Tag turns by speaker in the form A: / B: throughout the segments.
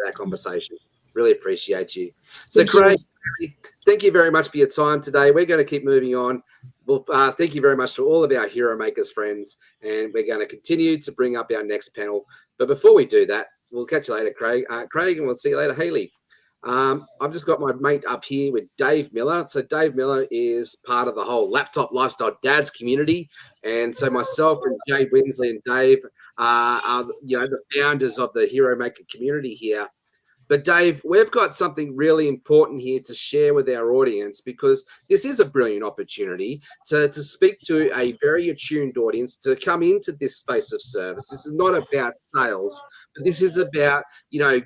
A: our conversation. Really appreciate you. So, Craig, thank you very much for your time today. We're going to keep moving on. Well, thank you very much to all of our Hero Makers friends, and we're going to continue to bring up our next panel. But before we do that, we'll catch you later, Craig. Craig, and we'll see you later, Hayley. I've just got my mate up here with Dave Miller. So Dave Miller is part of the whole Laptop Lifestyle Dads community. And so myself and Jay Winsley and Dave are the founders of the Hero Maker community here. But Dave, we've got something really important here to share with our audience, because this is a brilliant opportunity to speak to a very attuned audience to come into this space of service. This is not about sales, but this is about,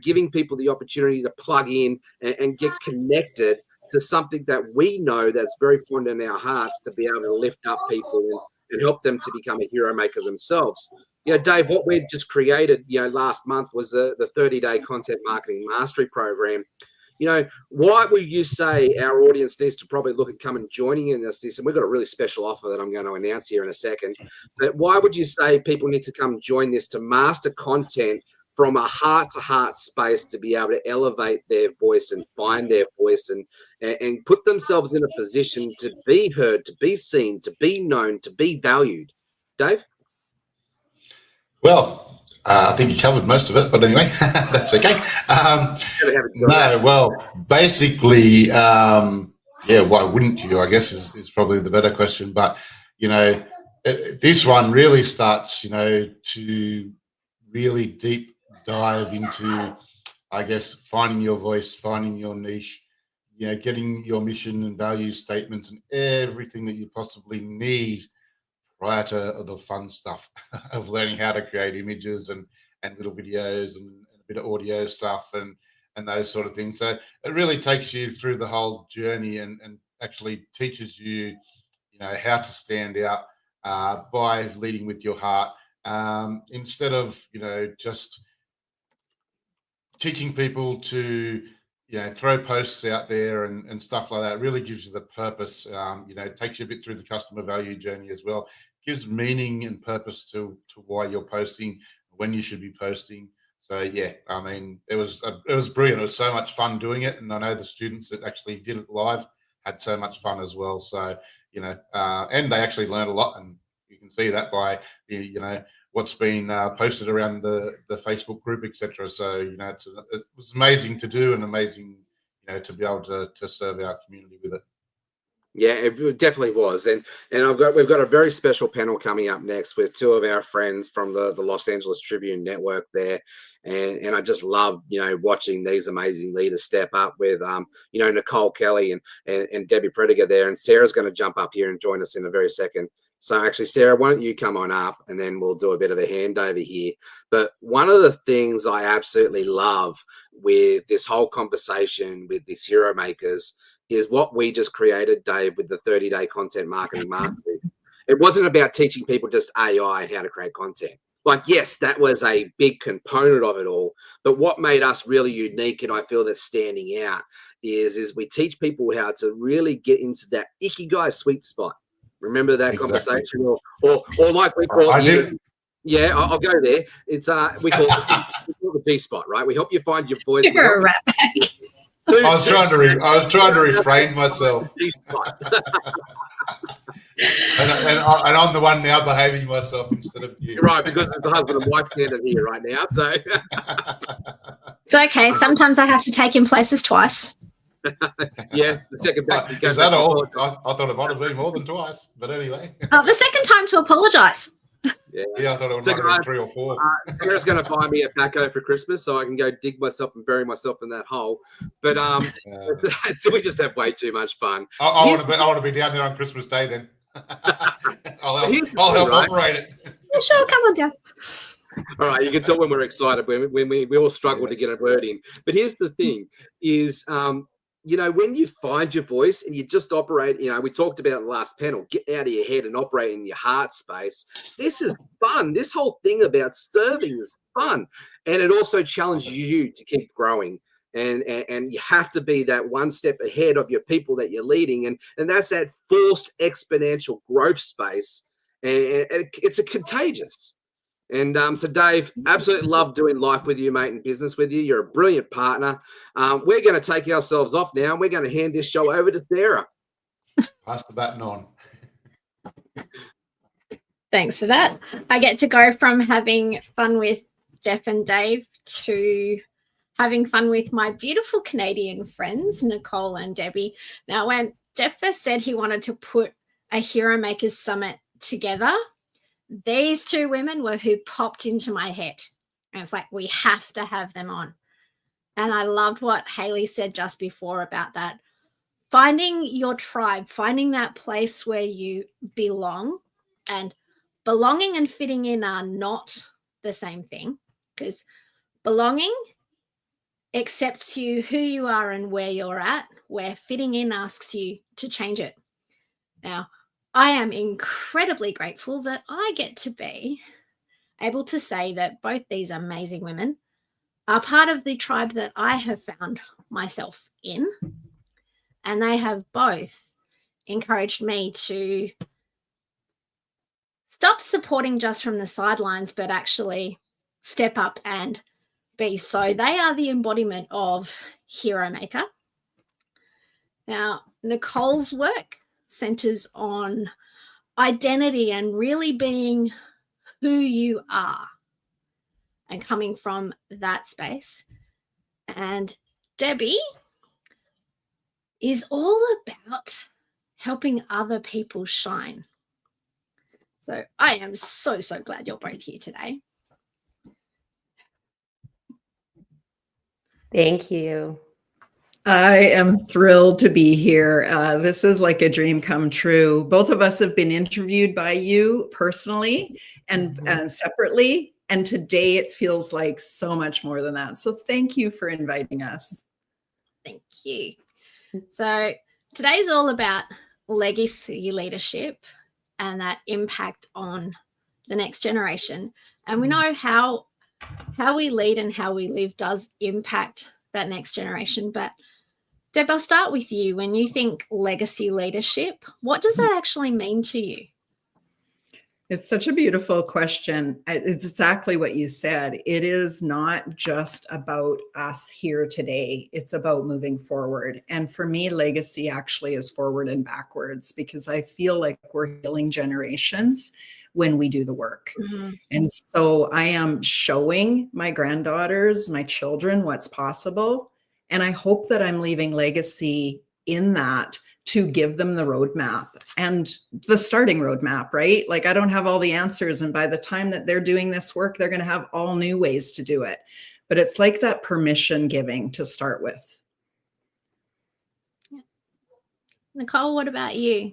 A: giving people the opportunity to plug in and get connected to something that we know that's very fond in our hearts, to be able to lift up people and help them to become a hero maker themselves. Dave, what we just created, last month was the 30-day content marketing mastery program. Why would you say our audience needs to probably look at coming and joining in this? And we've got a really special offer that I'm going to announce here in a second. But why would you say people need to come join this to master content from a heart-to-heart space, to be able to elevate their voice and find their voice and put themselves in a position to be heard, to be seen, to be known, to be valued? Dave?
B: Well, I think you covered most of it, but anyway, that's okay. Basically, why wouldn't you, I guess is probably the better question. But, this one really starts, to really deep dive into, I guess, finding your voice, finding your niche, getting your mission and value statements and everything that you possibly need prior to the fun stuff of learning how to create images and little videos and a bit of audio stuff and those sort of things. So it really takes you through the whole journey and actually teaches you, how to stand out by leading with your heart, instead of, just teaching people to, throw posts out there and stuff like that. It really gives you the purpose. It takes you a bit through the customer value journey as well. Gives meaning and purpose to why you're posting, when you should be posting. So it was brilliant. It was so much fun doing it, and I know the students that actually did it live had so much fun as well. So and they actually learned a lot, and you can see that by the what's been posted around the Facebook group, etc. So it was amazing to do, and amazing to be able to serve our community with it.
A: Yeah, it definitely was. And we've got a very special panel coming up next with two of our friends from the Los Angeles Tribune Network there. And I just love, watching these amazing leaders step up with, Nicole Kelly and Debbie Prediger there. And Sarah's going to jump up here and join us in a very second. So actually, Sarah, why don't you come on up, and then we'll do a bit of a handover here. But one of the things I absolutely love with this whole conversation with these hero makers is what we just created, Dave, with the 30-day content marketing mastery. It wasn't about teaching people just AI how to create content. Like, yes, that was a big component of it all. But what made us really unique, and I feel that's standing out, is we teach people how to really get into that ikigai sweet spot. Remember that conversation? Or like we call it. Yeah, I'll go there. It's we call it the G spot, right? We help you find your voice.
C: You're a rat bag.
B: I was trying to refrain myself. and I'm the one now behaving myself instead of you.
A: You're right, because it's a husband and wife candidate here right now. So
C: it's okay. Sometimes I have to take him places twice.
A: Yeah, the second back.
B: Is that all? I thought it might have been more than twice, but anyway.
C: The second time to apologise.
B: Yeah, I thought it might have been 3 or 4.
A: Sarah's going to buy me a backhoe for Christmas, so I can go dig myself and bury myself in that hole. But so we just have way too much fun.
B: I want to be down there on Christmas Day then. I'll help operate it.
C: Yeah, sure, come on down.
A: All right, you can tell when we're excited, when we all struggle to get a word in. But here's the thing is, when you find your voice and you just operate, we talked about in the last panel, get out of your head and operate in your heart space. This is fun. This whole thing about serving is fun. And it also challenges you to keep growing. And you have to be that one step ahead of your people that you're leading. And that's that forced exponential growth space. And it's a contagious. And so, Dave, absolutely love doing life with you, mate, and business with you. You're a brilliant partner. We're going to take ourselves off now, and we're going to hand this show over to Sarah.
B: Pass the baton on.
C: Thanks for that. I get to go from having fun with Jeff and Dave to having fun with my beautiful Canadian friends, Nicole and Debbie. Now, when Jeff first said he wanted to put a HeroMakers Summit together, these two women were who popped into my head. And it's like, we have to have them on. And I loved what Haley said just before about that. Finding your tribe, finding that place where you belong. And belonging and fitting in are not the same thing, because belonging accepts you who you are and where you're at, where fitting in asks you to change it. Now, I am incredibly grateful that I get to be able to say that both these amazing women are part of the tribe that I have found myself in. And they have both encouraged me to stop supporting just from the sidelines, but actually step up and be. So they are the embodiment of Hero Maker. Now, Nicole's work centers on identity and really being who you are and coming from that space. And Debbie is all about helping other people shine. So I am so, so glad you're both here today.
D: Thank you.
E: I am thrilled to be here. This is like a dream come true. Both of us have been interviewed by you personally and separately. And today it feels like so much more than that. So thank you for inviting us.
C: Thank you. So today's all about legacy leadership and that impact on the next generation. And we know how we lead and how we live does impact that next generation. But Deb, I'll start with you. When you think legacy leadership, what does that actually mean to you?
E: It's such a beautiful question. It's exactly what you said. It is not just about us here today. It's about moving forward. And for me, legacy actually is forward and backwards, because I feel like we're healing generations when we do the work. Mm-hmm. And so I am showing my granddaughters, my children, what's possible. And I hope that I'm leaving legacy in that, to give them the roadmap and the starting roadmap, right? Like, I don't have all the answers. And by the time that they're doing this work, they're going to have all new ways to do it. But it's like that permission giving to start with.
C: Yeah. Nicole, what about you?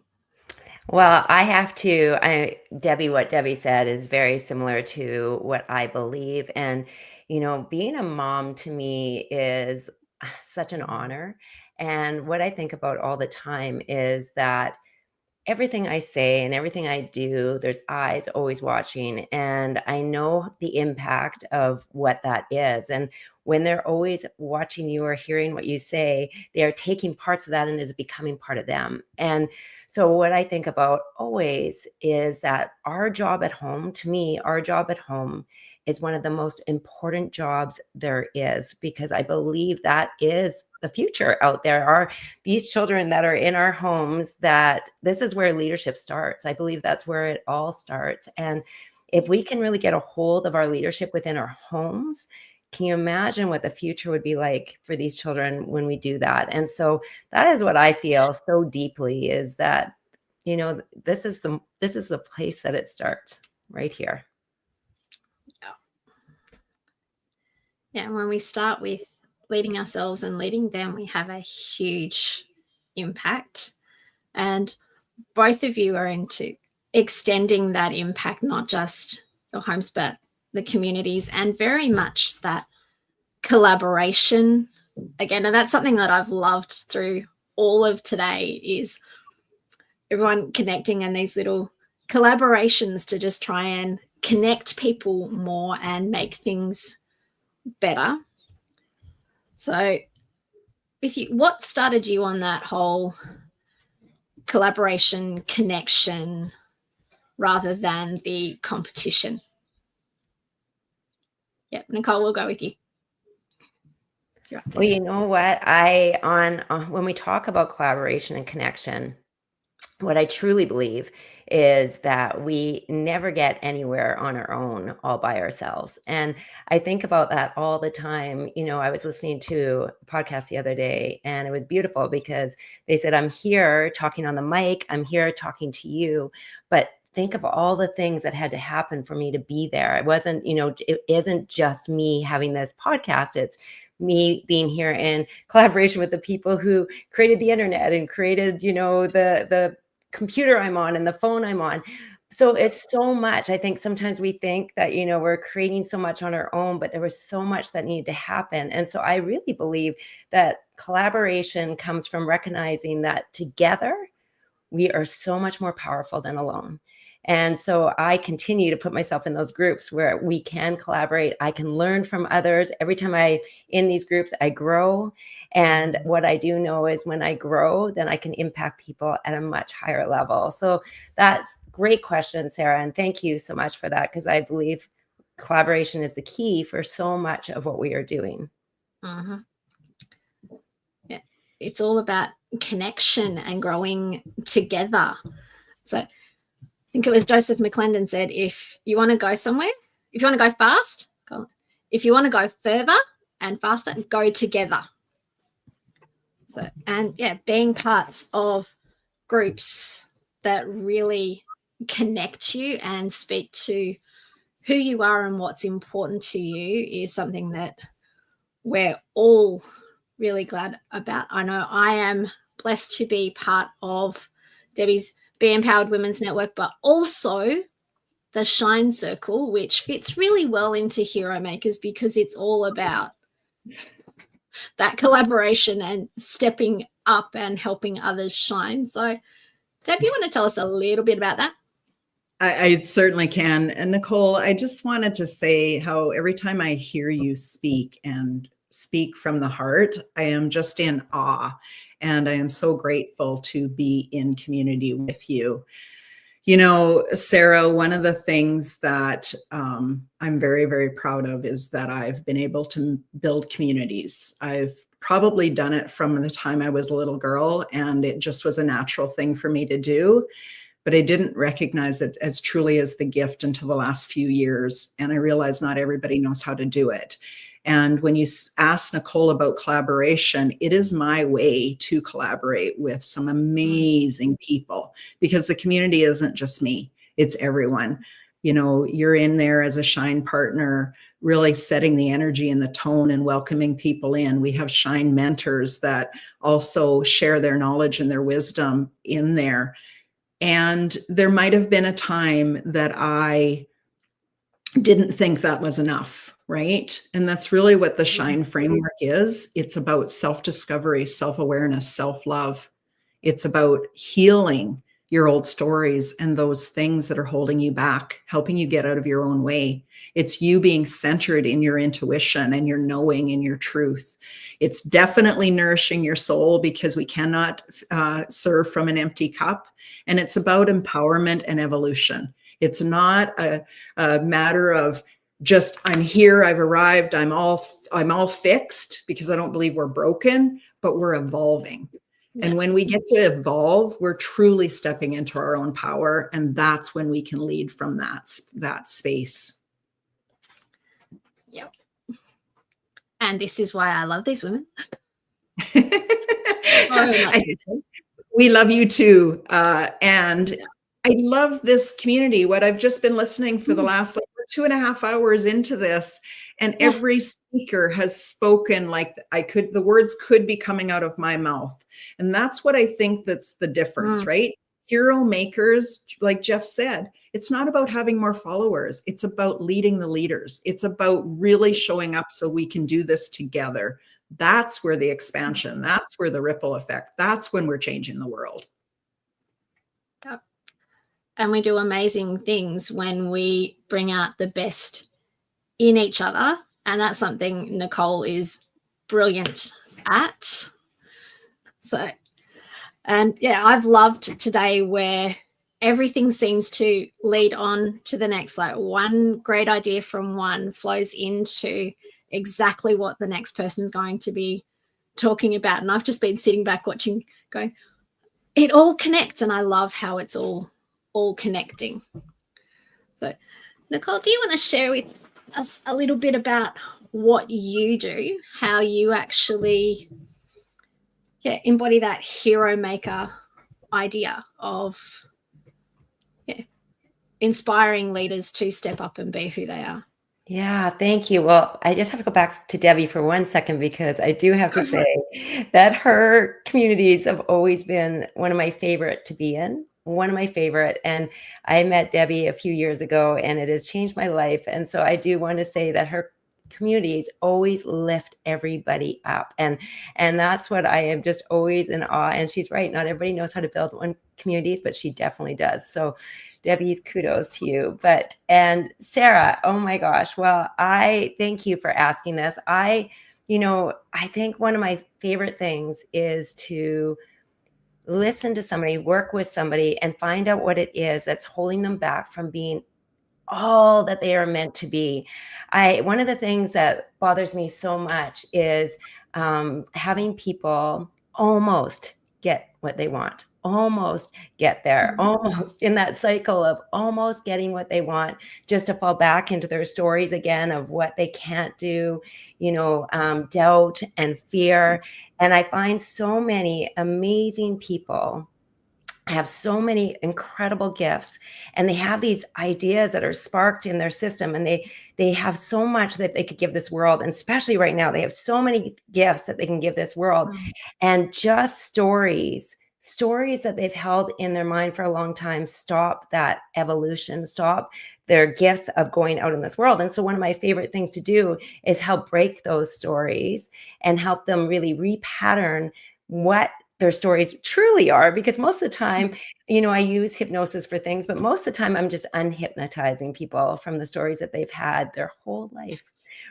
D: Well, I have to, Debbie, what Debbie said is very similar to what I believe. And, you know, being a mom to me is such an honor. And what I think about all the time is that everything I say and everything I do, there's eyes always watching. And I know the impact of what that is. And when they're always watching you or hearing what you say, they are taking parts of that and is becoming part of them. And so what I think about always is that our job at home, to me, our job at home is one of the most important jobs there is, because I believe that is the future out there. Are these children that are in our homes, that this is where leadership starts. I believe that's where it all starts. And if we can really get a hold of our leadership within our homes, can you imagine what the future would be like for these children when we do that? And so that is what I feel so deeply, is that, you know, this is the place that it starts right here.
C: Yeah, when we start with leading ourselves and leading them, we have a huge impact. And both of you are into extending that impact, not just your homes, but the communities, and very much that collaboration again. And that's something that I've loved through all of today, is everyone connecting and these little collaborations to just try and connect people more and make things better. So with you, what started you on that whole collaboration, connection, rather than the competition? Yeah, Nicole, we'll go with you.
D: Well, you know what? When we talk about collaboration and connection, what I truly believe is that we never get anywhere on our own all by ourselves. And I think about that all the time. You know, I was listening to a podcast the other day, and it was beautiful because they said, I'm here talking on the mic, I'm here talking to you, but think of all the things that had to happen for me to be there. It wasn't, it isn't just me having this podcast. It's me being here in collaboration with the people who created the internet and created, the computer I'm on and the phone I'm on. So it's so much. I think sometimes we think that, we're creating so much on our own, but there was so much that needed to happen. And so I really believe that collaboration comes from recognizing that together we are so much more powerful than alone. And so I continue to put myself in those groups where we can collaborate. I can learn from others. Every time in these groups, I grow. And what I do know is when I grow, then I can impact people at a much higher level. So that's a great question, Sarah. And thank you so much for that, because I believe collaboration is the key for so much of what we are doing.
C: Uh-huh. Yeah, it's all about connection and growing together. So I think it was Joseph McClendon said, if you want to go somewhere, if you want to go fast, go. If you want to go further and faster, go together. So, and yeah, being parts of groups that really connect you and speak to who you are and what's important to you is something that we're all really glad about. I know I am blessed to be part of Debbie's Be Empowered Women's Network, but also the Shine Circle, which fits really well into HeroMakers because it's all about that collaboration and stepping up and helping others shine. So, Deb, you want to tell us a little bit about that?
E: I certainly can. And Nicole, I just wanted to say how every time I hear you speak and speak from the heart, I am just in awe. And I am so grateful to be in community with you. You know, Sarah, one of the things that I'm very, very proud of is that I've been able to build communities. I've probably done it from the time I was a little girl, and it just was a natural thing for me to do. But I didn't recognize it as truly as the gift until the last few years. And I realized not everybody knows how to do it. And when you ask Nicole about collaboration, it is my way to collaborate with some amazing people, because the community isn't just me, it's everyone. You know, you're in there as a Shine partner, really setting the energy and the tone and welcoming people in. We have Shine mentors that also share their knowledge and their wisdom in there. And there might have been a time that I didn't think that was enough, right? And that's really what the Shine framework is. It's about self-discovery, self-awareness, self-love. It's about healing your old stories and those things that are holding you back, helping you get out of your own way. It's you being centered in your intuition and your knowing and your truth. It's definitely nourishing your soul, because we cannot serve from an empty cup. And it's about empowerment and evolution. It's not a matter of just, I'm here, I've arrived, I'm all fixed, because I don't believe we're broken, but we're evolving. Yeah. And when we get to evolve, we're truly stepping into our own power. And that's when we can lead from that space.
C: Yep. And this is why I love these women.
E: We love you too. And I love this community. What I've just been listening for the last 2.5 hours into this, and every speaker has spoken like the words could be coming out of my mouth. And that's what I think that's the difference, right? HeroMakers, like Jeff said, it's not about having more followers. It's about leading the leaders. It's about really showing up so we can do this together. That's where the expansion, that's where the ripple effect, that's when we're changing the world.
C: Yep. And we do amazing things when we bring out the best in each other. And that's something Nicole is brilliant at. So, and yeah, I've loved today where everything seems to lead on to the next. Like one great idea from one flows into exactly what the next person's going to be talking about. And I've just been sitting back watching, going, it all connects, and I love how it's all connecting. So, Nicole, do you want to share with us a little bit about what you do, how you actually embody that hero maker idea of inspiring leaders to step up and be who they are?
D: Yeah, thank you. Well, I just have to go back to Debbie for 1 second, because I do have to say that her communities have always been one of my favorite to be in, one of my favorite. And I met Debbie a few years ago, and it has changed my life. And so I do want to say that her communities always lift everybody up. And that's what I am just always in awe. And she's right. Not everybody knows how to build one communities, but she definitely does. So Debbie's kudos to you. And Sarah, oh my gosh. Well, I thank you for asking this. I think one of my favorite things is to listen to somebody, work with somebody, and find out what it is that's holding them back from being all that they are meant to be. One of the things that bothers me so much is having people almost get what they want, almost get there, almost in that cycle of almost getting what they want, just to fall back into their stories again of what they can't do, doubt and fear. And I find so many amazing people have so many incredible gifts, and they have these ideas that are sparked in their system, and they have so much that they could give this world. And especially right now, they have so many gifts that they can give this world. And just stories that they've held in their mind for a long time stop that evolution, stop their gifts of going out in this world. And so one of my favorite things to do is help break those stories and help them really repattern what their stories truly are, because most of the time, I use hypnosis for things, but most of the time I'm just unhypnotizing people from the stories that they've had their whole life,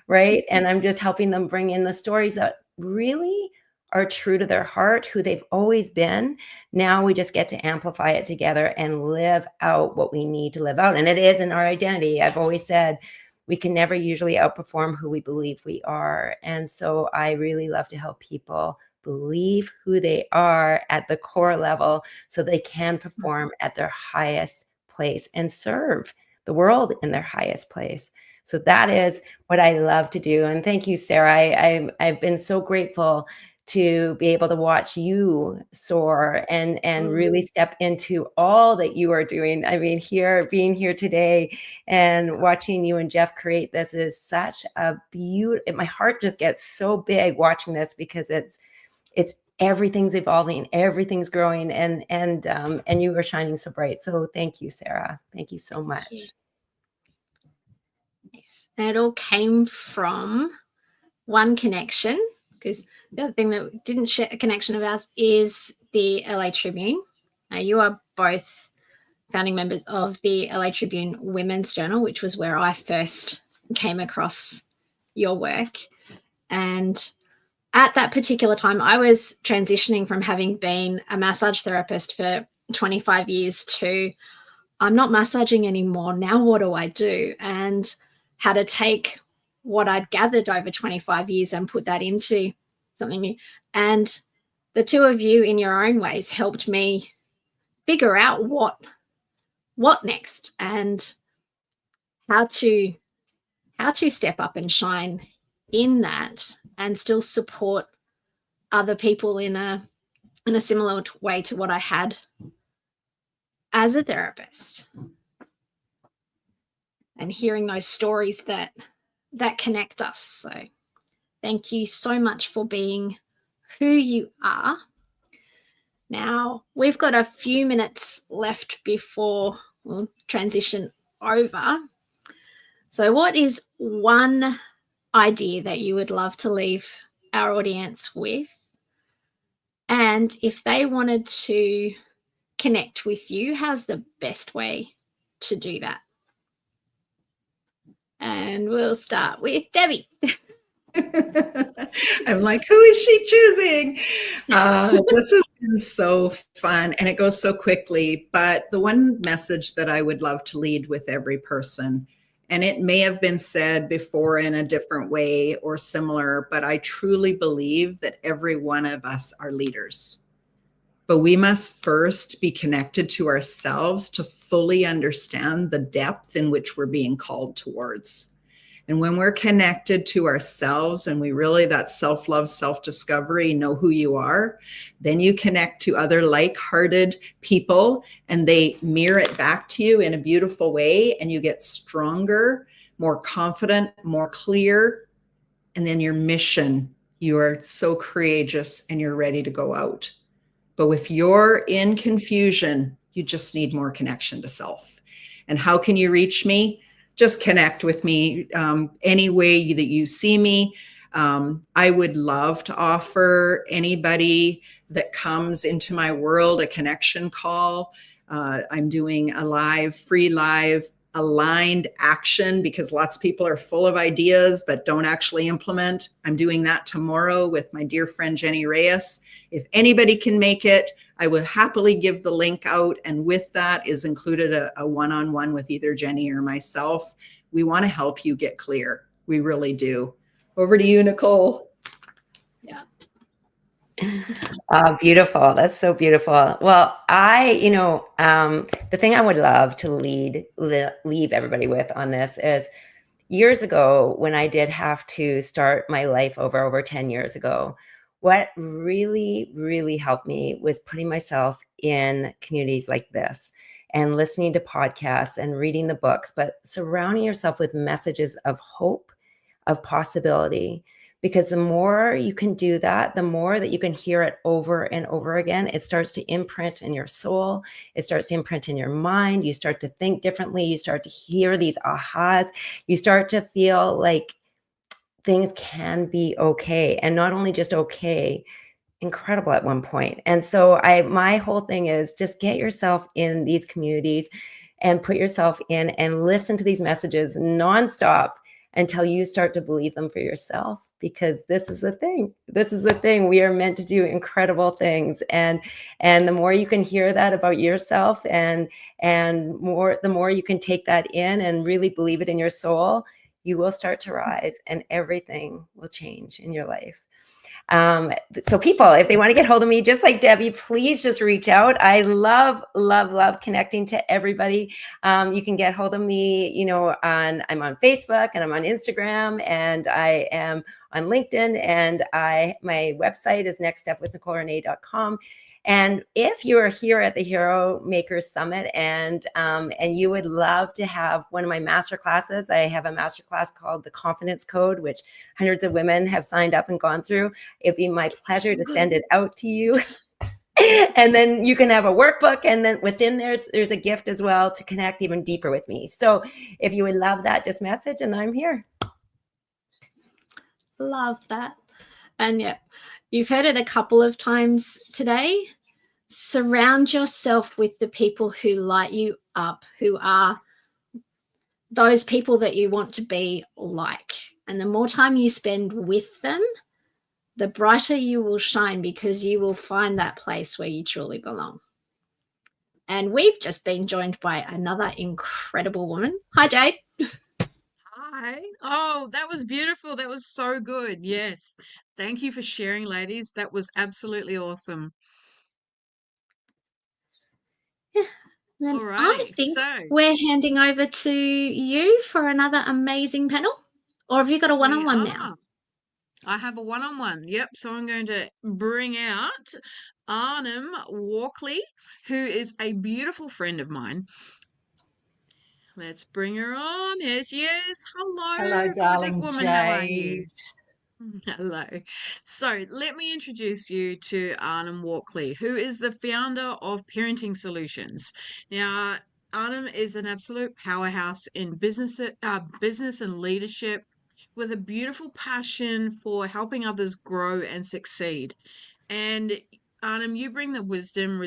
D: right? And I'm just helping them bring in the stories that really are true to their heart, who they've always been. Now we just get to amplify it together and live out what we need to live out. And it is in our identity. I've always said we can never usually outperform who we believe we are. And so I really love to help people believe who they are at the core level so they can perform at their highest place and serve the world in their highest place. So that is what I love to do. And thank you, Sarah. I've been so grateful to be able to watch you soar and really step into all that you are doing. I mean, being here today and watching you and Jeff create this is such a beautiful, my heart just gets so big watching this, because it's everything's evolving, everything's growing, and you are shining so bright. So thank you, Sarah. Thank you so much.
C: Yes, it all came from one connection, because the other thing that didn't share a connection of ours is the LA Tribune. You are both founding members of the LA Tribune Women's Journal, which was where I first came across your work. And at that particular time, I was transitioning from having been a massage therapist for 25 years to I'm not massaging anymore. Now what do I do? And how to take what I'd gathered over 25 years and put that into something new. And the two of you in your own ways helped me figure out what next and how to step up and shine in that and still support other people in a similar way to what I had as a therapist, and hearing those stories that connect us. So thank you so much for being who you are. Now we've got a few minutes left before we'll transition over. So what is one idea that you would love to leave our audience with? And if they wanted to connect with you, how's the best way to do that? And we'll start with Debbie.
E: I'm like, who is she choosing? This has been so fun and it goes so quickly. But the one message that I would love to lead with every person, and it may have been said before in a different way or similar, but I truly believe that every one of us are leaders. But we must first be connected to ourselves to fully understand the depth in which we're being called towards. And when we're connected to ourselves and we really, that self-love, self-discovery, know who you are, then you connect to other like-hearted people and they mirror it back to you in a beautiful way, and you get stronger, more confident, more clear. And then your mission, you are so courageous and you're ready to go out. But if you're in confusion, you just need more connection to self. And how can you reach me? Just connect with me any way that you see me. I would love to offer anybody that comes into my world a connection call. I'm doing a free live aligned action because lots of people are full of ideas but don't actually implement. I'm doing that tomorrow with my dear friend Jenny Reyes. If anybody can make it, I will happily give the link out. And with that is included a one-on-one with either Jenny or myself. We want to help you get clear. We really do. Over to you, Nicole.
C: Yeah.
D: Oh, beautiful. That's so beautiful. Well, the thing I would love to leave everybody with on this is years ago, when I did have to start my life over 10 years ago, what really, really helped me was putting myself in communities like this and listening to podcasts and reading the books, but surrounding yourself with messages of hope, of possibility. Because the more you can do that, the more that you can hear it over and over again, it starts to imprint in your soul. It starts to imprint in your mind. You start to think differently. You start to hear these ahas. You start to feel like things can be okay. And not only just okay, incredible at one point. And so my whole thing is just get yourself in these communities and put yourself in and listen to these messages nonstop until you start to believe them for yourself. Because this is the thing. We are meant to do incredible things. And the more you can hear that about yourself and the more you can take that in and really believe it in your soul, you will start to rise and everything will change in your life. So people, if they want to get hold of me, just like Debbie, please just reach out. I love connecting to everybody. You can get hold of me, I'm on Facebook and I'm on Instagram and I am on LinkedIn, and my website is nextstepwithnicolerenee.com. And if you are here at the HeroMakers Summit and you would love to have one of my master classes, I have a master class called The Confidence Code, which hundreds of women have signed up and gone through. It'd be my pleasure to send it out to you. And then you can have a workbook, and then within there's a gift as well to connect even deeper with me. So if you would love that, just message and I'm here.
C: Love that. And yeah, you've heard it a couple of times today. Surround yourself with the people who light you up, who are those people that you want to be like. And the more time you spend with them, the brighter you will shine, because you will find that place where you truly belong. And we've just been joined by another incredible woman. Hi, Jade.
F: Hi. Oh, that was beautiful. That was so good. Yes. Thank you for sharing, ladies. That was absolutely awesome.
C: Then
F: All
C: I
F: righty.
C: think
F: So
C: we're handing over to you for another amazing panel. Or have you got a
F: we
C: one-on-one
F: are.
C: now?
F: I have a one-on-one. Yep. So I'm going to bring out Arnhem Walkley, who is a beautiful friend of mine. Let's bring her on. Here she is.
G: Hello,
F: Hello, gorgeous
G: darling
F: woman. How are you?
G: Jade.
F: Hello. So let me introduce you to Arnhem Walkley, who is the founder of Parenting Solutions. Now, Arnhem is an absolute powerhouse in business and leadership, with a beautiful passion for helping others grow and succeed. And Arnhem, you bring the wisdom,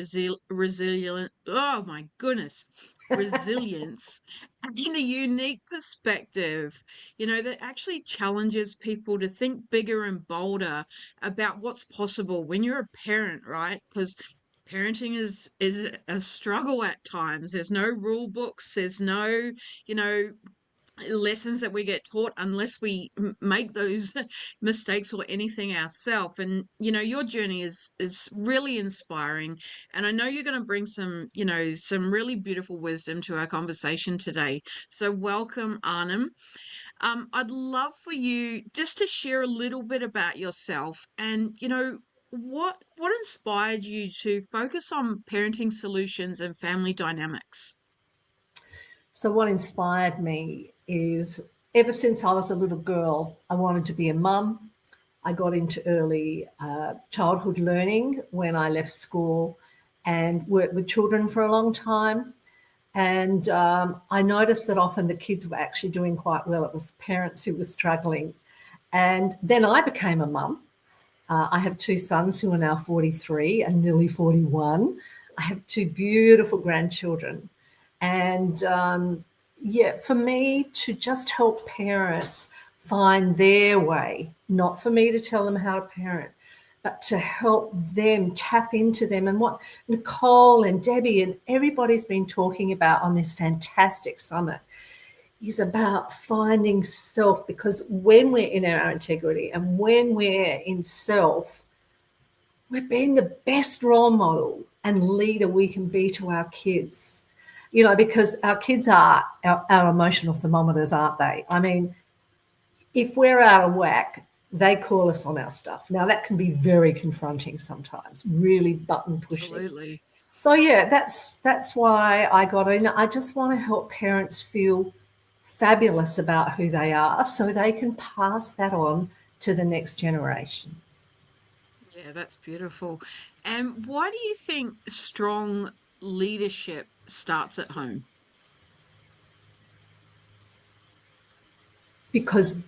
F: resilient. Oh my goodness. resilience, and a unique perspective, that actually challenges people to think bigger and bolder about what's possible when you're a parent, right? Because parenting is a struggle at times. There's no rule books, there's no, you know, lessons that we get taught unless we make those mistakes or anything ourselves. And your journey is really inspiring, and I know you're going to bring some really beautiful wisdom to our conversation today. So welcome, Arnhem. I'd love for you just to share a little bit about yourself, and what inspired you to focus on parenting solutions and family dynamics.
G: So what inspired me is, ever since I was a little girl, I wanted to be a mum. I got into early childhood learning when I left school and worked with children for a long time. And I noticed that often the kids were actually doing quite well. It was the parents who were struggling. And then I became a mum. I have two sons who are now 43 and nearly 41. I have two beautiful grandchildren. And for me to just help parents find their way, not for me to tell them how to parent, but to help them tap into them. And what Nicole and Debbie and everybody's been talking about on this fantastic summit is about finding self, because when we're in our integrity and when we're in self, we're being the best role model and leader we can be to our kids. Because our kids are our emotional thermometers, aren't they? I mean, if we're out of whack, they call us on our stuff. Now, that can be very confronting sometimes, really button pushing.
F: Absolutely.
G: So, yeah, that's why I got in. I just want to help parents feel fabulous about who they are so they can pass that on to the next generation.
F: Yeah, that's beautiful. And why do you think strong leadership starts at home?
G: Because,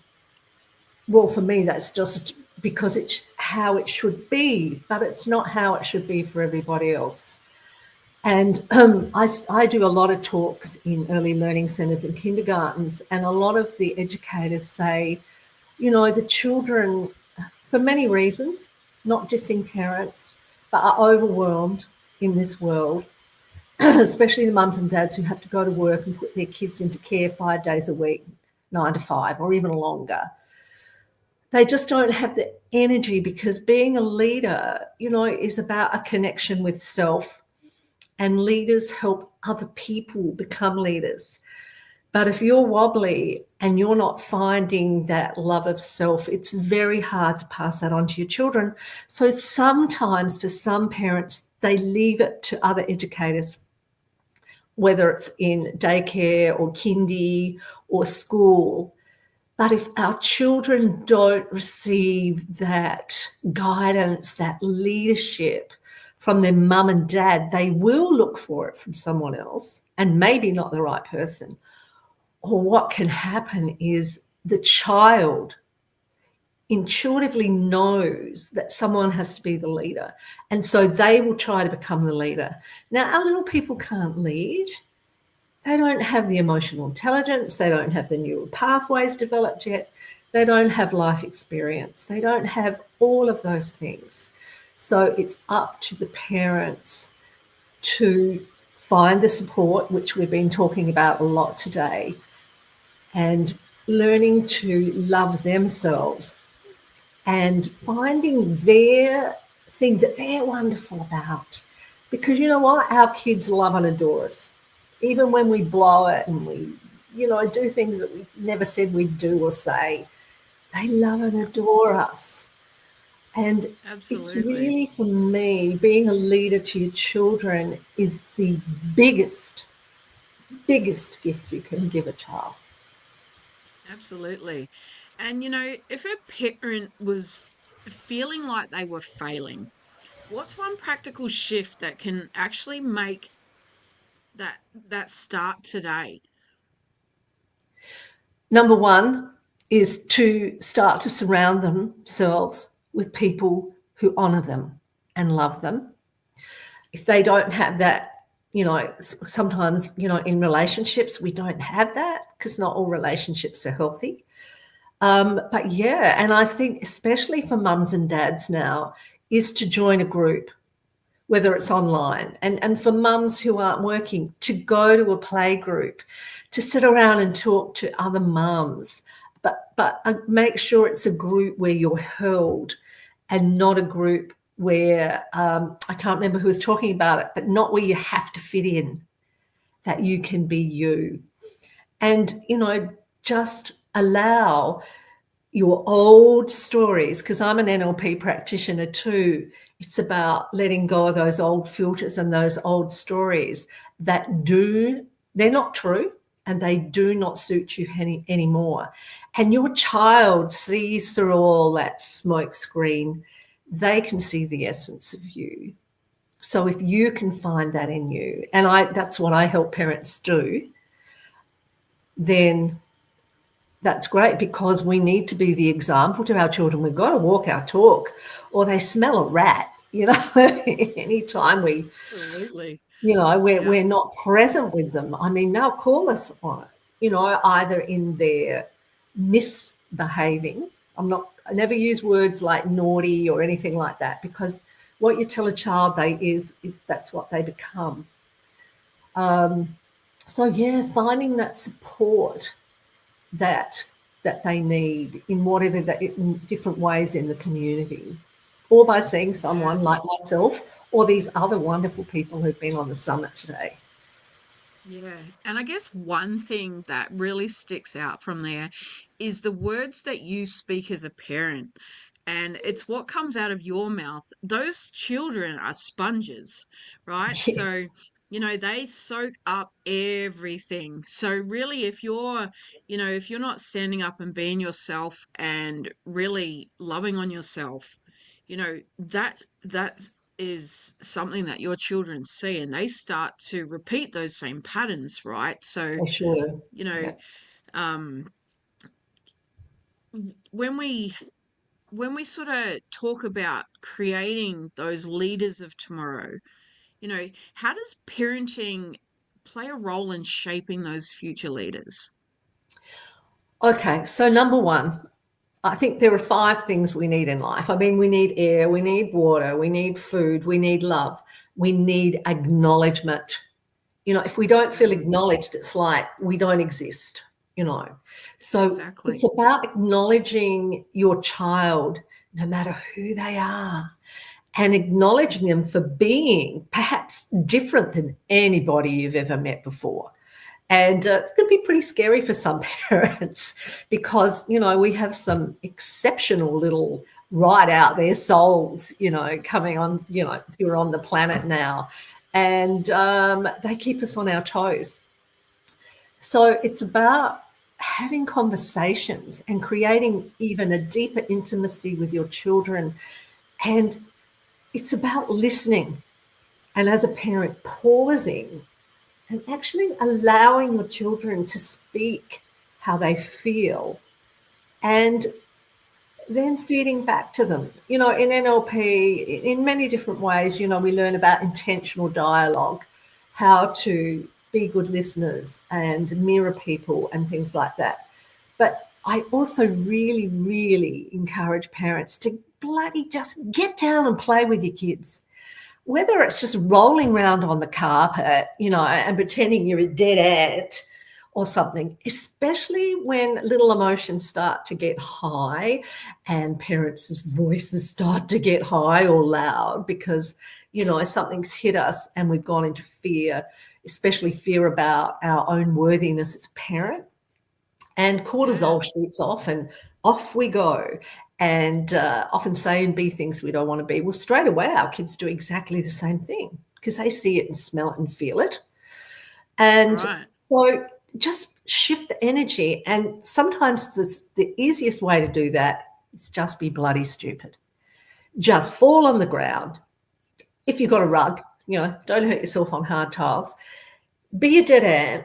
G: well, for me, that's just because it's how it should be, but it's not how it should be for everybody else. And I do a lot of talks in early learning centres and kindergartens, and a lot of the educators say, the children, for many reasons, not dissing parents, but are overwhelmed in this world, especially the mums and dads who have to go to work and put their kids into care 5 days a week, 9 to 5 or even longer. They just don't have the energy, because being a leader, is about a connection with self, and leaders help other people become leaders. But if you're wobbly and you're not finding that love of self, it's very hard to pass that on to your children. So sometimes for some parents, they leave it to other educators, whether it's in daycare or kindy or school. But if our children don't receive that guidance, that leadership from their mum and dad, they will look for it from someone else, and maybe not the right person. Or what can happen is the child intuitively knows that someone has to be the leader, and so they will try to become the leader. Now, our little people can't lead. They don't have the emotional intelligence. They don't have the neural pathways developed yet. They don't have life experience. They don't have all of those things. So it's up to the parents to find the support, which we've been talking about a lot today, and learning to love themselves and finding their thing that they're wonderful about. Because you know what? Our kids love and adore us. Even when we blow it and we, do things that we never said we'd do or say, they love and adore us. And
F: Absolutely.
G: It's really, for me, being a leader to your children is the biggest gift you can give a child.
F: Absolutely. And if a parent was feeling like they were failing, what's one practical shift that can actually make that start today?
G: Number one is to start to surround themselves with people who honor them and love them. If they don't have that sometimes, in relationships, we don't have that because not all relationships are healthy. But yeah, and I think especially for mums and dads now is to join a group, whether it's online, and for mums who aren't working, to go to a play group, to sit around and talk to other mums, but make sure it's a group where you're held and not a group where, I can't remember who was talking about it, but not where you have to fit in, that you can be you. And, just allow your old stories, because I'm an NLP practitioner too. It's about letting go of those old filters and those old stories that they're not true and they do not suit you anymore. And your child sees through all that smoke screen. They can see the essence of you. So if you can find that in you, and that's what I help parents do, then that's great, because we need to be the example to our children. We've got to walk our talk, or they smell a rat, anytime we,
F: Absolutely.
G: we're not present with them. I mean, they'll call us on it, either in their misbehaving. I never use words like naughty or anything like that, because what you tell a child is that's what they become. So yeah, finding that support that they need in whatever in different ways in the community, or by seeing someone like myself or these other wonderful people who've been on the summit today.
F: Yeah. And I guess one thing that really sticks out from there is the words that you speak as a parent. And it's what comes out of your mouth. Those children are sponges, right?
G: Yeah.
F: So, they soak up everything. So really, if you're not standing up and being yourself and really loving on yourself, that is something that your children see, and they start to repeat those same patterns, right? So,
G: For sure.
F: Yeah. When we sort of talk about creating those leaders of tomorrow, how does parenting play a role in shaping those future leaders?
G: Okay, so number one, I think there are 5 things we need in life. I mean, we need air, we need water, we need food, we need love, we need acknowledgement. If we don't feel acknowledged, it's like we don't exist, So
F: Exactly.
G: It's about acknowledging your child, no matter who they are, and acknowledging them for being perhaps different than anybody you've ever met before. And it can be pretty scary for some parents, because, we have some exceptional little right out there souls, coming on, who are on the planet now. And they keep us on our toes. So it's about having conversations and creating even a deeper intimacy with your children. And it's about listening. And as a parent, pausing and actually allowing your children to speak how they feel, and then feeding back to them. In NLP, in many different ways, we learn about intentional dialogue, how to be good listeners and mirror people and things like that. But I also really, really encourage parents to bloody just get down and play with your kids. Whether it's just rolling around on the carpet, and pretending you're a dead ant or something, especially when little emotions start to get high and parents' voices start to get high or loud, because, something's hit us and we've gone into fear, especially fear about our own worthiness as a parent. And cortisol shoots off and off we go. And often say and be things we don't want to be. Well, straight away, our kids do exactly the same thing, because they see it and smell it and feel it. And so just shift the energy. And sometimes the easiest way to do that is just be bloody stupid. Just fall on the ground. If you've got a rug, don't hurt yourself on hard tiles. Be a dead ant,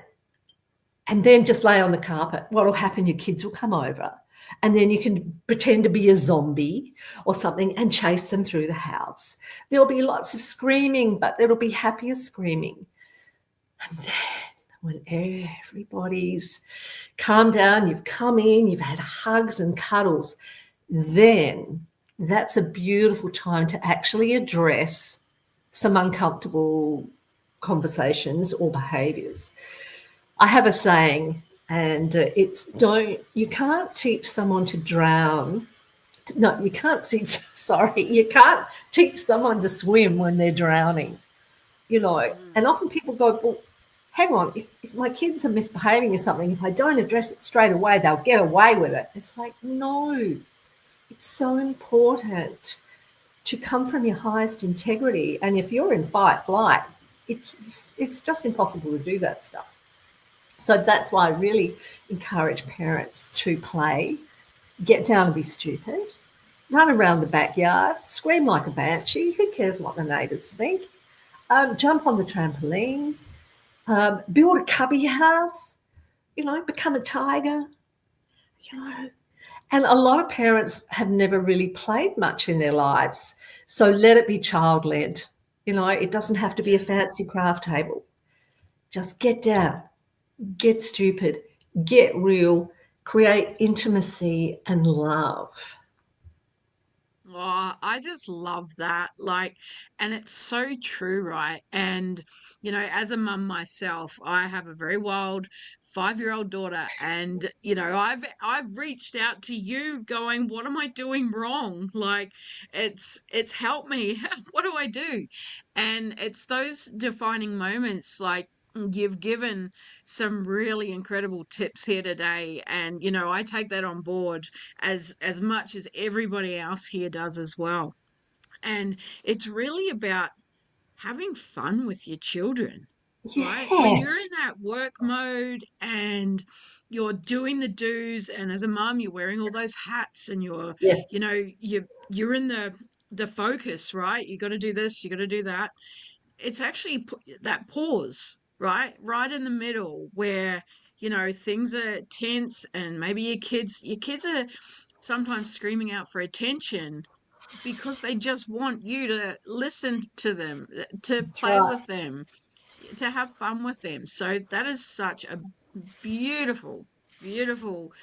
G: and then just lay on the carpet. What will happen? Your kids will come over. And then you can pretend to be a zombie or something and chase them through the house. There'll be lots of screaming, but there'll be happier screaming. And then when everybody's calmed down, you've come in, you've had hugs and cuddles, then that's a beautiful time to actually address some uncomfortable conversations or behaviors. I have a saying, and you can't teach someone to drown. No, you can't teach someone to swim when they're drowning, and often people go, well, hang on, if my kids are misbehaving or something, if I don't address it straight away, they'll get away with it. It's like, no, it's so important to come from your highest integrity. And if you're in fight, flight, it's just impossible to do that stuff. So that's why I really encourage parents to play, get down and be stupid, run around the backyard, scream like a banshee. Who cares what the neighbours think? Jump on the trampoline, build a cubby house, become a tiger, And a lot of parents have never really played much in their lives. So let it be child-led. It doesn't have to be a fancy craft table. Just get down, get stupid, get real, create intimacy and love.
F: Oh, I just love that. And it's so true, right? And, as a mum myself, I have a very wild 5-year-old daughter, and, I've reached out to you going, what am I doing wrong? It's helped me. What do I do? And it's those defining moments, you've given some really incredible tips here today, and I take that on board as much as everybody else here does as well. And it's really about having fun with your children, right? When you're
G: Yes.
F: in that work mode and you're doing the do's, and as a mom you're wearing all those hats, and you're
G: Yeah.
F: you're in the focus, right? You got to do this, you got to do that. It's actually that pause, right in the middle, where things are tense, and maybe your kids are sometimes screaming out for attention because they just want you to listen to them, to
G: That's
F: play
G: right.
F: with them, to have fun with them. So that is such a beautiful, beautiful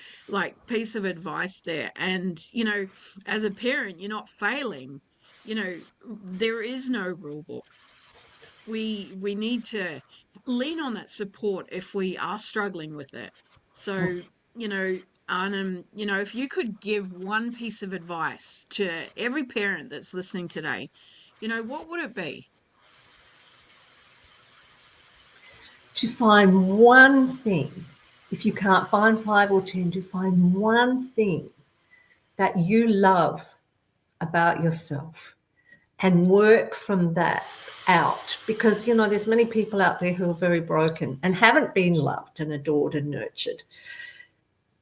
F: piece of advice there. And as a parent, you're not failing. There is no rule book. We need to lean on that support if we are struggling with it. So, you know, Arnhem, if you could give one piece of advice to every parent that's listening today, what would it be?
G: To find one thing, if you can't find 5 or 10, to find one thing that you love about yourself and work from that out. Because, there's many people out there who are very broken and haven't been loved and adored and nurtured.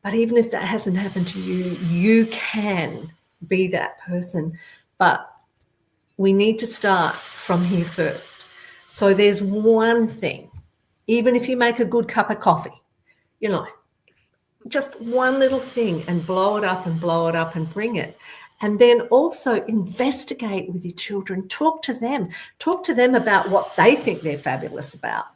G: But even if that hasn't happened to you, you can be that person. But we need to start from here first. So there's one thing, even if you make a good cup of coffee, just one little thing, and blow it up and bring it. And then also investigate with your children. Talk to them about what they think they're fabulous about.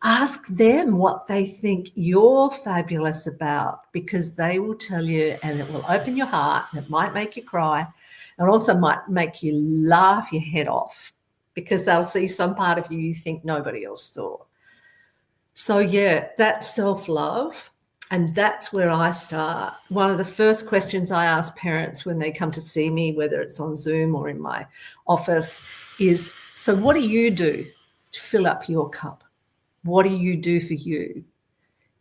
G: Ask them what they think you're fabulous about, because they will tell you, and it will open your heart, and it might make you cry, and also might make you laugh your head off, because they'll see some part of you think nobody else saw. So yeah, that's self-love. And that's where I start. One of the first questions I ask parents when they come to see me, whether it's on Zoom or in my office, is, so what do you do to fill up your cup? What do you do for you?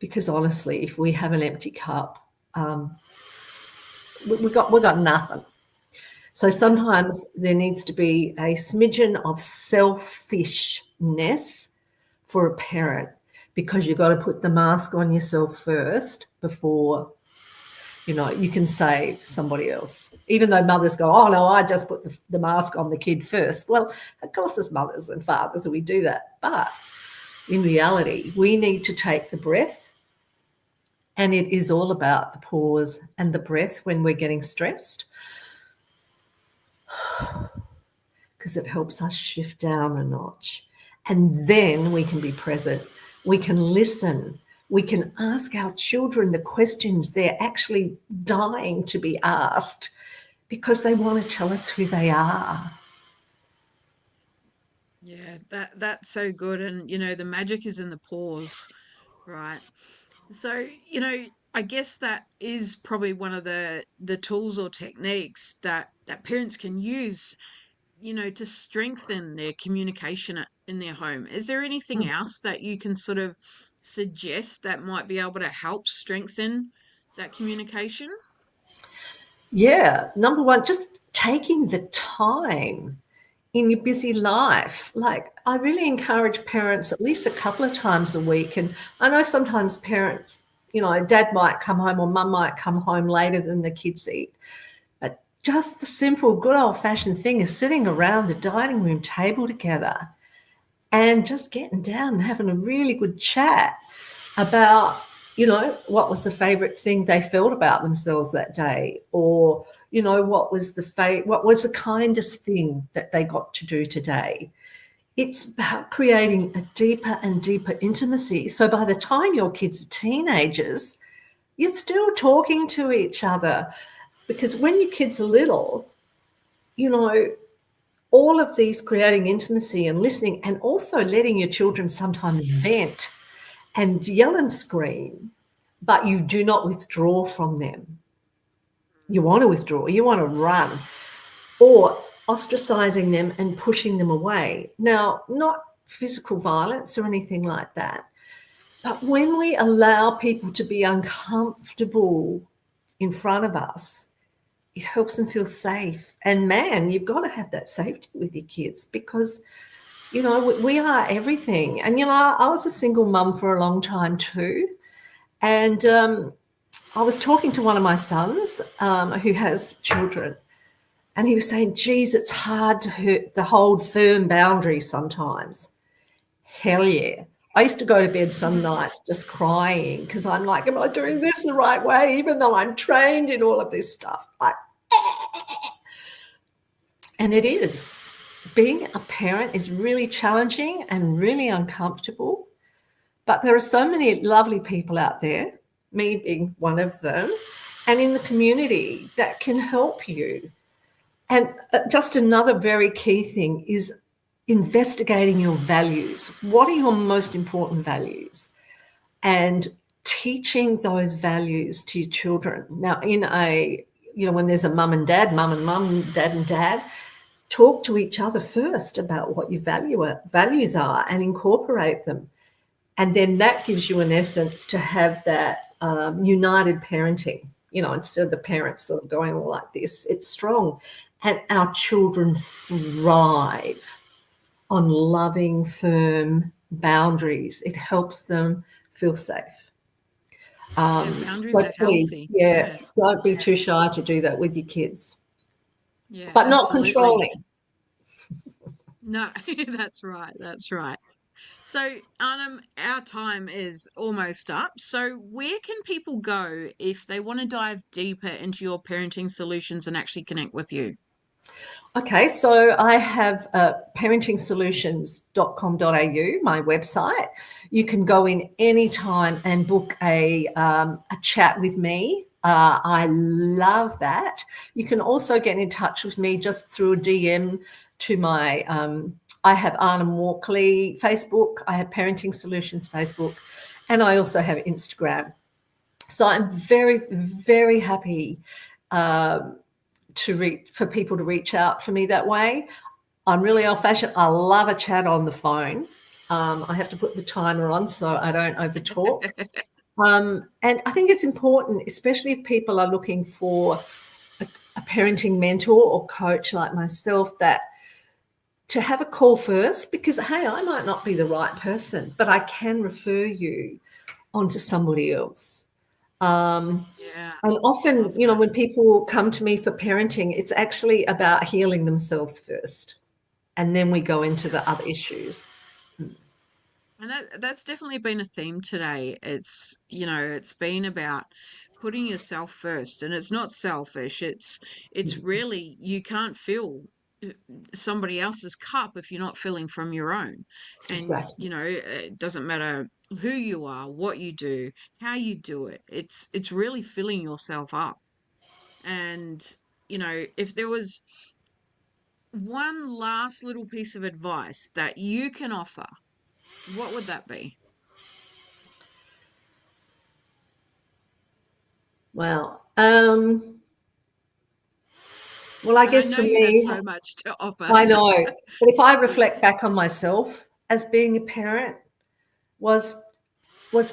G: Because honestly, if we have an empty cup, we got nothing. So sometimes there needs to be a smidgen of selfishness for a parent, because you've got to put the mask on yourself first before you can save somebody else. Even though mothers go, oh no, I just put the mask on the kid first. Well, of course, as mothers and fathers, we do that. But in reality, we need to take the breath, and it is all about the pause and the breath when we're getting stressed, because it helps us shift down a notch. And then we can be present. We can listen. We can ask our children the questions they're actually dying to be asked because they want to tell us who they are.
F: Yeah, that's so good. And the magic is in the pause, right? So, I guess that is probably one of the tools or techniques that parents can use, to strengthen their communication in their home. Is there anything else that you can sort of suggest that might be able to help strengthen that communication?
G: Yeah, number one, just taking the time in your busy life. Like, I really encourage parents at least a couple of times a week. And I know sometimes parents, dad might come home or mum might come home later than the kids eat. But just the simple, good old fashioned thing is sitting around the dining room table together and just getting down and having a really good chat about, what was the favorite thing they felt about themselves that day, or, what was the kindest thing that they got to do today. It's about creating a deeper and deeper intimacy. So by the time your kids are teenagers, you're still talking to each other, because when your kids are little, all of these creating intimacy and listening, and also letting your children sometimes vent and yell and scream, but you do not withdraw from them. You want to withdraw, you want to run, or ostracizing them and pushing them away. Now, not physical violence or anything like that, but when we allow people to be uncomfortable in front of us, it helps them feel safe. And man, you've got to have that safety with your kids, because we are everything. And I was a single mum for a long time too, and I was talking to one of my sons who has children, and he was saying, geez, it's hard to hold firm boundaries sometimes. Hell yeah. I used to go to bed some nights just crying because I'm like, am I doing this the right way? Even though I'm trained in all of this stuff. And it is. Being a parent is really challenging and really uncomfortable. But there are so many lovely people out there, me being one of them, and in the community that can help you. And just another very key thing is investigating your values. What are your most important values? And teaching those values to your children. Now, when there's a mum and dad, mum and mum, dad and dad, talk to each other first about what your values are and incorporate them. And then that gives you an essence to have that united parenting, instead of the parents sort of going all like this. It's strong. And our children thrive on loving, firm boundaries. It helps them feel safe.
F: Boundaries
G: So
F: are
G: please,
F: healthy.
G: don't be too shy to do that with your kids.
F: Yeah,
G: But not
F: absolutely.
G: controlling.
F: No, that's right. That's right. So, Arnhem, our time is almost up. So, where can people go if they want to dive deeper into your parenting solutions and actually connect with you?
G: Okay, so I have parentingsolutions.com.au, my website. You can go in anytime and book a chat with me. I love that. You can also get in touch with me just through a DM to my, I have Arnhem Walkley Facebook, I have Parenting Solutions Facebook, and I also have Instagram. So I'm very, very happy for people to reach out for me that way. I'm really old-fashioned. I love a chat on the phone. I have to put the timer on so I don't overtalk. And I think it's important, especially if people are looking for a parenting mentor or coach like myself, that to have a call first, because, hey, I might not be the right person, but I can refer you onto somebody else. And often, when people come to me for parenting, it's actually about healing themselves first, and then we go into the other issues.
F: And that's definitely been a theme today. It's been about putting yourself first, and it's not selfish. It's really, you can't feel somebody else's cup if you're not filling from your own. And
G: Exactly.
F: you know, it doesn't matter who you are, what you do, how you do it. It's really filling yourself up. And you know, if there was one last little piece of advice that you can offer, what would that be?
G: Wow. Well, I
F: And I
G: guess
F: know
G: for
F: you have
G: me,
F: so much to offer.
G: I know, but if I reflect back on myself as being a parent, was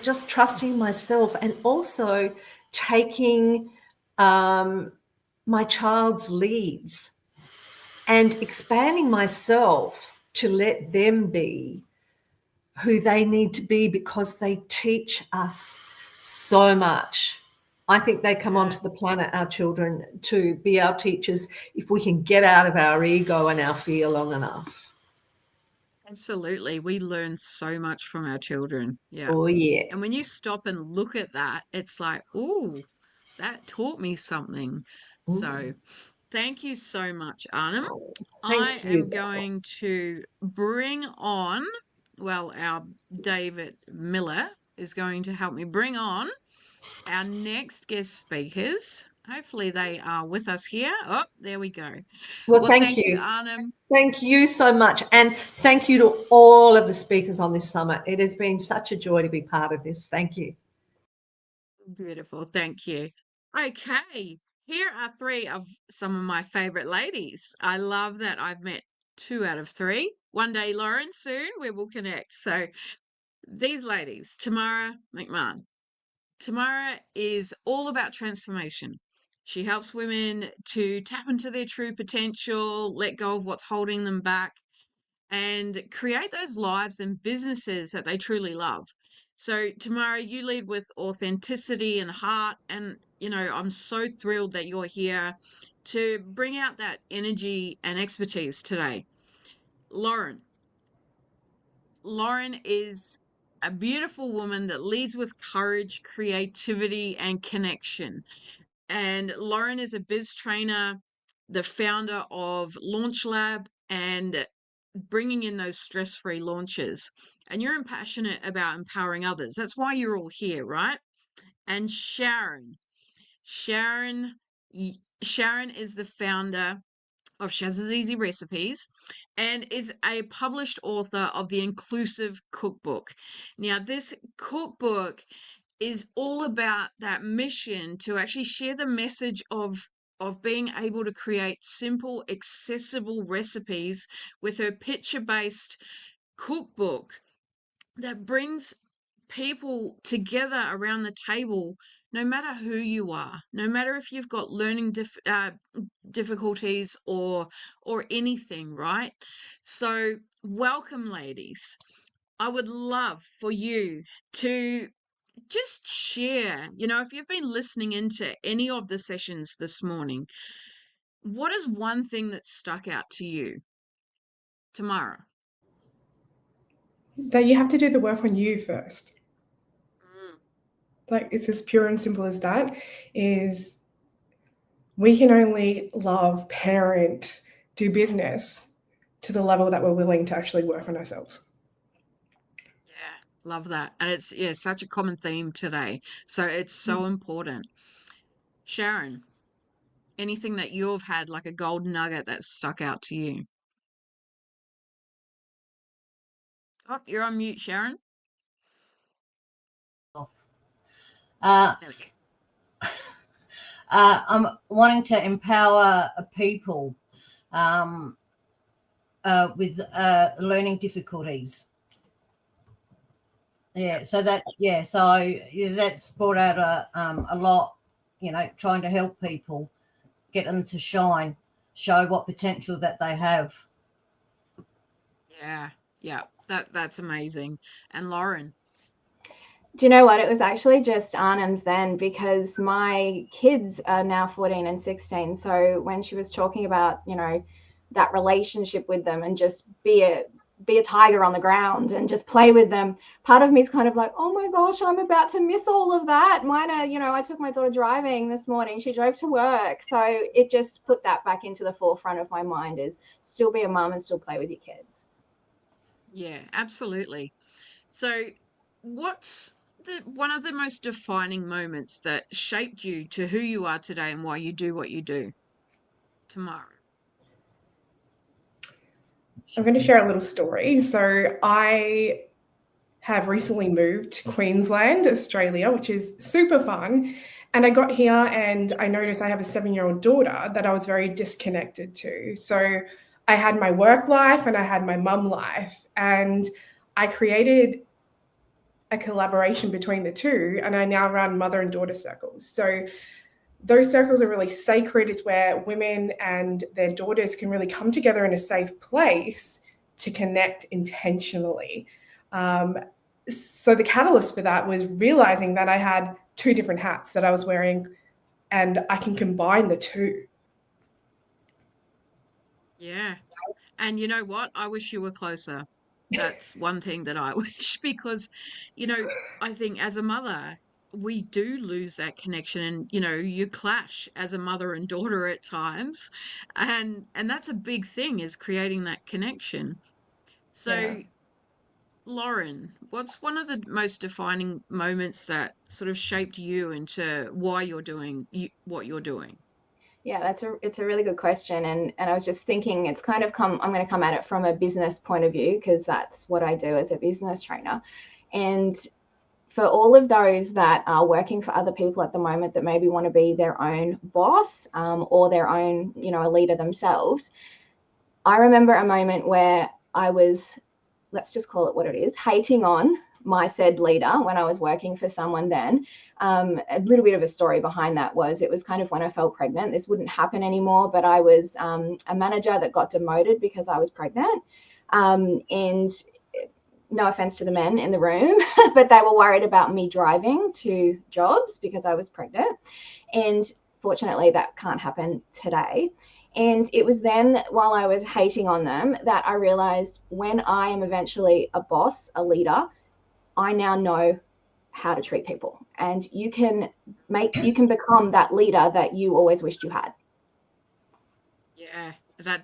G: just trusting myself and also taking my child's leads and expanding myself to let them be who they need to be, because they teach us so much. I think they come onto the planet, our children, to be our teachers if we can get out of our ego and our fear long enough.
F: Absolutely. We learn so much from our children. Yeah.
G: Oh, yeah.
F: And when you stop and look at that, it's like, ooh, that taught me something. So thank you so much, Arnhem. I
G: Thank you.
F: am going to bring on, well, our David Miller is going to help me bring on our next guest speakers. Hopefully they are with us here. Oh, there we go.
G: Well,
F: Well,
G: thank
F: thank you,
G: you.
F: Arnhem.
G: Thank you so much. And thank you to all of the speakers on this summit. It has been such a joy to be part of this. Thank you.
F: Beautiful. Thank you. Okay. Here are three of some of my favorite ladies. I love that I've met 2 out of 3. One day, Lauren, soon we will connect. So these ladies, Tamara McMahon. Tamara is all about transformation. She helps women to tap into their true potential, let go of what's holding them back, and create those lives and businesses that they truly love. So, Tamara, you lead with authenticity and heart. And, you know, I'm so thrilled that you're here to bring out that energy and expertise today. Lauren. Lauren is a beautiful woman that leads with courage, creativity, and connection. And Lauren is a biz trainer, the founder of Launch Lab, and bringing in those stress-free launches. And you're passionate about empowering others. That's why you're all here, right? And Sharon, Sharon is the founder of Shaz's Easy Recipes and is a published author of the Inclusive Cookbook. Now, this cookbook is all about that mission to actually share the message of being able to create simple, accessible recipes with her picture-based cookbook that brings people together around the table, no matter who you are, no matter if you've got learning difficulties or anything, right? So welcome, ladies. I would love for you to just share, you know, if you've been listening into any of the sessions this morning, what is one thing that stuck out to you? Tamara.
H: That you have to do the work on you first.
F: Mm.
H: Like, it's as pure and simple as that. Is we can only love, parent, do business to the level that we're willing to actually work on ourselves.
F: Yeah, love that. And it's such a common theme today. So it's so important. Sharon, anything that you've had like a gold nugget that stuck out to you? Oh, you're on mute, Sharon.
I: Uh,
F: There we go.
I: I'm wanting to empower people with learning difficulties. So that's brought out a lot. You know, trying to help people, get them to shine, show what potential that they have.
F: Yeah, that's amazing. And Lauren.
J: Do you know what? It was actually just Arnhem's then, because my kids are now 14 and 16. So when she was talking about, you know, that relationship with them and just be be a tiger on the ground and just play with them. Part of me is kind of like, oh my gosh, I'm about to miss all of that. Mine are, you know, I took my daughter driving this morning. She drove to work. So it just put that back into the forefront of my mind, is still be a mum and still play with your kids.
F: Yeah, absolutely. So what's one of the most defining moments that shaped you to who you are today and why you do what you do? Tamara.
H: I'm going to share a little story. So I have recently moved to Queensland, Australia, which is super fun. And I got here and I noticed I have a 7-year-old daughter that I was very disconnected to. So I had my work life and I had my mum life. And I created a collaboration between the two. And I now run mother and daughter circles. So those circles are really sacred. It's where women and their daughters can really come together in a safe place to connect intentionally. So the catalyst for that was realizing that I had 2 different hats that I was wearing, and I can combine the 2.
F: Yeah. And you know what? I wish you were closer. That's one thing that I wish, because, you know, I think as a mother, we do lose that connection, and, you know, you clash as a mother and daughter at times. And that's a big thing, is creating that connection. So,
H: Yeah.
F: Lauren, what's one of the most defining moments that sort of shaped you into why you're doing what you're doing?
J: Yeah, it's a really good question. And I was just thinking, it's kind of I'm going to come at it from a business point of view, because that's what I do as a business trainer. And for all of those that are working for other people at the moment that maybe want to be their own boss, or their own, you know, a leader themselves, I remember a moment where I was, let's just call it what it is, hating on my said leader when I was working for someone then. A little bit of a story behind that was, it was kind of when I fell pregnant. This wouldn't happen anymore, but I was a manager that got demoted because I was pregnant. And no offense to the men in the room, but they were worried about me driving to jobs because I was pregnant. And fortunately, that can't happen today. And it was then, while I was hating on them, that I realized, when I am eventually a boss, a leader, I now know how to treat people. And you can become that leader that you always wished you had.
F: Yeah,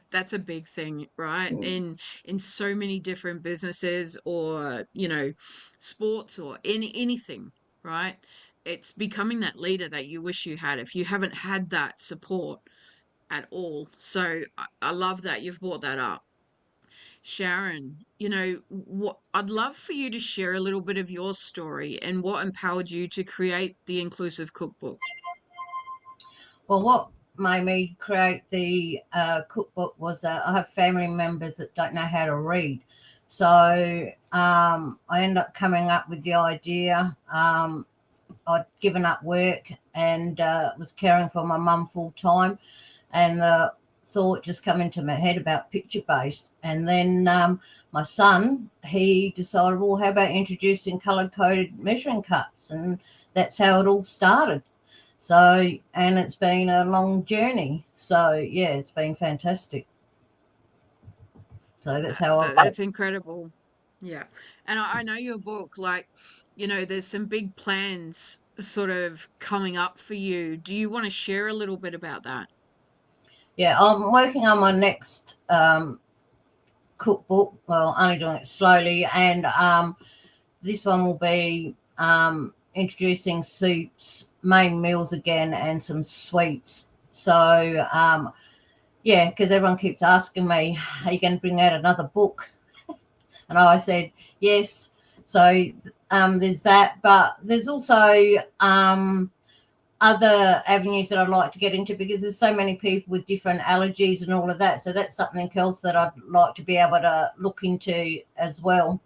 F: that's a big thing, right? In so many different businesses, or, you know, sports, or anything, right? It's becoming that leader that you wish you had if you haven't had that support at all. So I love that you've brought that up. Sharon, you know, what I'd love for you to share a little bit of your story and what empowered you to create the inclusive cookbook.
I: Well, what made me create the cookbook was I have family members that don't know how to read. So I ended up coming up with the idea. I'd given up work and was caring for my mum full time, and the thought just come into my head about picture based. And then my son, he decided, well, how about introducing color coded measuring cups? And that's how it all started. So, and it's been a long journey. So yeah, it's been fantastic. So that's how
F: That's incredible. Yeah. And I know your book, like, you know, there's some big plans sort of coming up for you. Do you want to share a little bit about that?
I: Yeah, I'm working on my next cookbook. Well, only doing it slowly, and this one will be introducing soups, main meals again, and some sweets. So yeah, because everyone keeps asking me, are you going to bring out another book? And I said yes. So there's that, but there's also other avenues that I'd like to get into, because there's so many people with different allergies and all of that. So that's something else that I'd like to be able to look into as well.